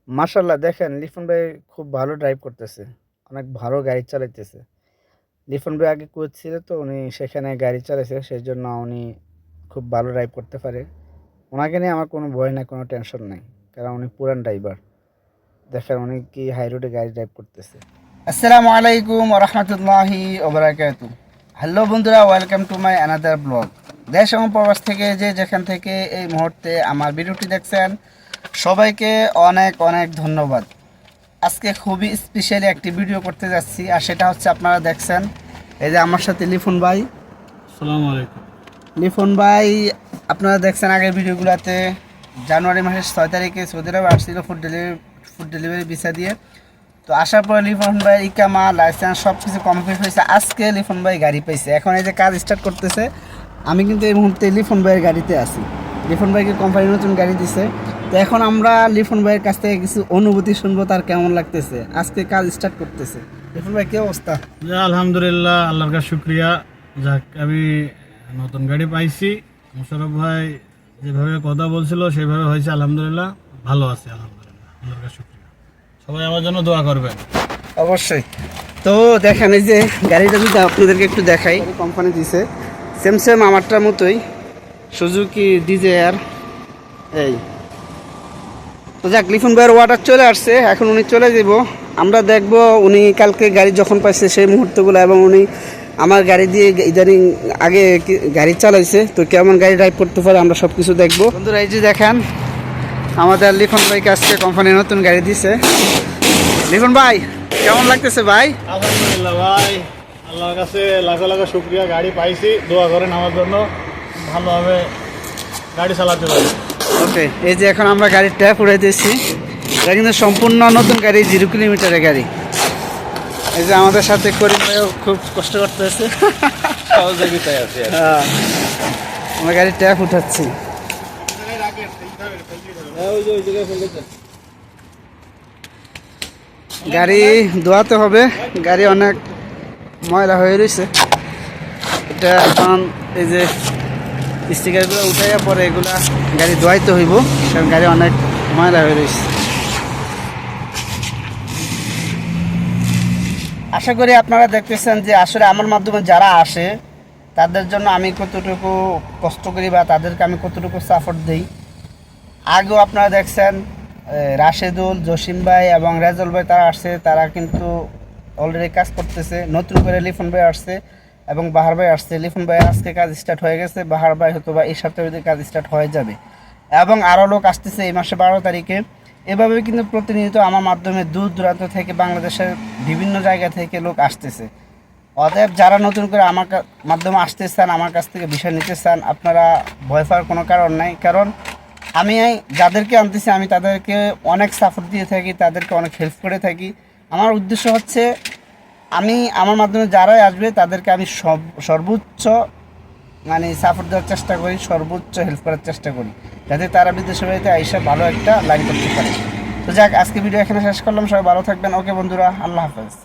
মাশাআল্লাহ দেখেন লিফন ভাই খুব ভালো ড্রাইভ করতেছে। অনেক ভালো গাড়ি চালাইতেছে। লিফন ভাই আগে কোচ ছিল তো উনি সেখানে গাড়ি চালাইছে সেজন্য উনি খুব ভালো ড্রাইভ করতে পারে। উনাকে নিয়ে আমার কোনো ভয় নাই, কোনো টেনশন নাই। কারণ উনি পুরান ড্রাইভার। দেখেন উনি কি হাই রোডে গাড়ি ড্রাইভ করতেছে। আসসালামু আলাইকুম ওয়া রাহমাতুল্লাহি ওয়া বারাকাতুহু। হ্যালো বন্ধুরা, welcome to my another blog. দেশ এবং প্রবাস থেকে যে যেখান থেকে এই মুহূর্তে আমার ভিডিওটি দেখছেন সবাইকে অনেক অনেক ধন্যবাদ। আজকে খুবই স্পেশালি একটি ভিডিও করতে যাচ্ছি, আর সেটা হচ্ছে আপনারা দেখছেন এই যে আমার সাথে লিফন ভাই। আসসালামু আলাইকুম। লিফন ভাই আপনারা দেখছেন আগের ভিডিওগুলোতে জানুয়ারি মাসের 6 তারিখে সৌদি আরবে আসছিল ফুড ডেলিভারি ভিসা দিয়ে। তো আসার পর লিফন ভাই ইকামা লাইসেন্স সব কিছু কমপ্লিট হয়েছে। আজকে লিফন ভাই গাড়ি পাইছে, এখন এই যে কাজ স্টার্ট করতেছে। আমি কিন্তু এই মুহূর্তে লিফন ভাইয়ের গাড়িতে আছি। লিফন ভাইকে কোম্পানি নতুন গাড়ি দিছে। তো এখন আমরা লিফন ভাইয়ের কাছ থেকে কিছু অনুভূতি শুনবো, তার কেমন লাগতেছে, আজকে কাজ স্টার্ট করতেছে। লিফন ভাই কি অবস্থা? আলহামদুলিল্লাহ, আল্লাহর কাছে শুক্রিয়া। যাক, আমি নতুন গাড়ি পাইছি। মোশারফ ভাই যেভাবে কথা বলছিল সেভাবে হয়েছে। আলহামদুলিল্লাহ ভালো আছে। আলহামদুলিল্লাহ, আল্লাহর কাছে শুক্রিয়া। সবাই আমার জন্য দোয়া করবেন। অবশ্যই। তো দেখেন এই যে গাড়িটা যদি আপনাদেরকে একটু দেখাই, কোম্পানি দিছে সেম সেম আমারটার মতোই, সুজুকি ডিজায়ার। এই তো যাক, লিফন ভাইয়ের ওয়াটার চলে আসছে, এখন উনি চলে যাব। আমরা দেখব উনি কালকে গাড়ি যখন পাইছে সেই মুহূর্তগুলো, এবং উনি আমার গাড়ি দিয়ে ইদানিং আগে গাড়ি চালাইছে তো কেমন গাড়ি ড্রাইভ করতে পারে আমরা সব কিছু দেখবো। বন্ধুরা এই যে দেখেন আমাদের লিফন ভাইকে আজকে কোম্পানি নতুন গাড়ি দিছে। লিফন ভাই কেমন লাগতেছে ভাই? আলহামদুলিল্লাহ ভাই, আল্লাহর কাছে লাখো লাখো শুক্রিয়া। গাড়ি পাইছি, দোয়া করেন আমার জন্য ভালোভাবে গাড়ি চালাতে পারি। ওকে, এই যে এখন আমরা গাড়ির ট্যাপ উড়াই দিয়েছি। এটা কিন্তু সম্পূর্ণ নতুন গাড়ি, 0 কিলোমিটারের গাড়ি। এই যে আমাদের সাথে করিম ভাইও খুব কষ্ট করতেছে, সহযোগিতায় আছে। হ্যাঁ, আমরা গাড়ির ট্যাপ উঠাচ্ছি। গাড়ি ধোয়াতে হবে, গাড়ি অনেক ময়লা হয়ে রয়েছে। এটা এখন এই যে স্টিকারগুলো উঠাইয়া পরে এগুলা গাড়ি ধোয়াইতে হইব, কারণ গাড়ি অনেক ময়লা হয়ে রয়েছে। আশা করি আপনারা দেখতেছেন যে আসলে আমার মাধ্যমে যারা আসে তাদের জন্য আমি কতটুকু কষ্ট করি বা তাদেরকে আমি কতটুকু সাপোর্ট দিই। আগেও আপনারা দেখছেন রাশেদুল, জসিম ভাই এবং রেজল ভাই তারা আসছে, তারা কিন্তু অলরেডি কাজ করতেছে। নতুন করে লিফন ভাই আসছে এবং বাহার ভাই আসছে। লিফন ভাই আজকে কাজ স্টার্ট হয়ে গেছে, বাহার ভাই হয়তো বা এই সপ্তাহের মধ্যে কাজ স্টার্ট হয়ে যাবে, এবং আরও লোক আসতেছে এই মাসে 12 তারিখে। এভাবে কিন্তু প্রতিনিয়ত আমার মাধ্যমে দূর দূরান্ত থেকে বাংলাদেশের বিভিন্ন জায়গা থেকে লোক আসতেছে। অতএব যারা নতুন করে আমার মাধ্যমে আসতে চান, আমার কাছ থেকে বিষয় নিতে চান, আপনারা ভয় পাওয়ার কোনো কারণ নাই। কারণ আমি যাদেরকে আনতেছি আমি তাদেরকে অনেক সাপোর্ট দিয়ে থাকি, তাদেরকে অনেক হেল্প করে থাকি। আমার উদ্দেশ্য হচ্ছে আমি আমার মাধ্যমে যারাই আসবে তাদেরকে আমি সর্বোচ্চ সাপোর্ট দেওয়ার চেষ্টা করি, সর্বোচ্চ হেল্প করার চেষ্টা করি, যাতে তারা বিদেশে বাড়িতে আইসা ভালো একটা লাইন করতে পারে। তো যাক, আজকে ভিডিও এখানে শেষ করলাম। সবাই ভালো থাকবেন। ওকে বন্ধুরা, আল্লাহ হাফেজ।